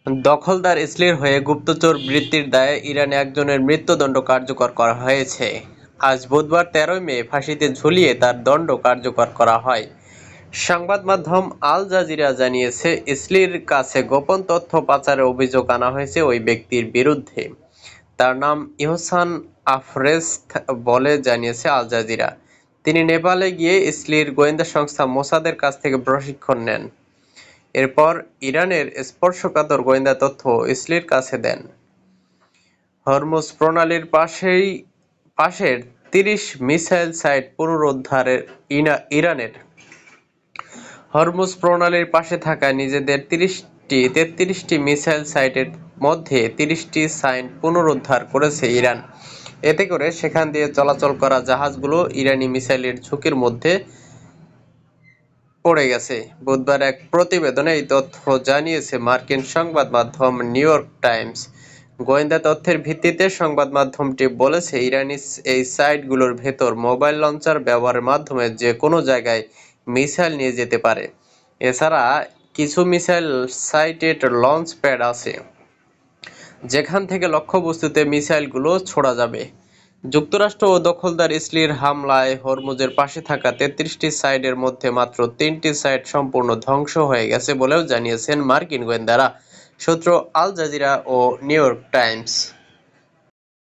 দখলদার ইসলির হয়ে গুপ্তচর বৃত্তির দায়ে ইরানে একজনের মৃত্যুদণ্ড কার্যকর করা হয়েছে। আজ বুধবার ১৩ মে ফাঁসিতে ঝুলিয়ে তার দণ্ড কার্যকর করা হয়। সংবাদ মাধ্যম আল জাজিরা জানিয়েছে, ইসলির কাছে গোপন তথ্য পাচারের অভিযোগ আনা হয়েছে ওই ব্যক্তির বিরুদ্ধে। তার নাম ইহসান আফরেস্ত বলে জানিয়েছে আল জাজিরা। তিনি নেপালে গিয়ে ইসলির গোয়েন্দা সংস্থা মোসাদের কাছ থেকে প্রশিক্ষণ নেন। এরপর ইরানের স্পর্শকাতর গোয়েন্দা তথ্য ইসলির কাছে দেন। হরমুজ প্রণালীর পাশের ৩০ মিসাইল সাইট পুনরুদ্ধারের ইরানের হরমুজ প্রণালীর পাশে থাকা নিজেদের ৩৩টি মিসাইল সাইটের মধ্যে ৩০টি সাইট পুনরুদ্ধার করেছে ইরান। এতে করে সেখান দিয়ে চলাচল করা জাহাজগুলো ইরানি মিসাইলের ঝুঁকির মধ্যে পড়ে গেছে। বুধবার এক প্রতিবেদনে এই তথ্য জানিয়েছে মার্কিন সংবাদ মাধ্যম নিউ ইয়র্ক টাইমস। গোয়েন্দা তথ্যের ভিত্তিতে সংবাদ মাধ্যমটি বলেছে, ইরানি এই সাইটগুলোর ভেতর মোবাইল লঞ্চার ব্যবহারের মাধ্যমে যে কোনো জায়গায় মিসাইল নিয়ে যেতে পারে। এছাড়া কিছু মিসাইল সাইটের লঞ্চ প্যাড আছে, যেখান থেকে লক্ষ্যবস্তুতে মিসাইলগুলো ছোড়া যাবে। যুক্তরাষ্ট্র ও দখলদার ইসলির হামলায় হরমুজের পাশে থাকা ৩৩টি সাইটের মধ্যে মাত্র ৩টি সাইট সম্পূর্ণ ধ্বংস হয়ে গেছে বলেও জানিয়েছেন মার্কিন গোয়েন্দারা। সূত্র আল জাজিরা ও নিউ ইয়র্ক টাইমস।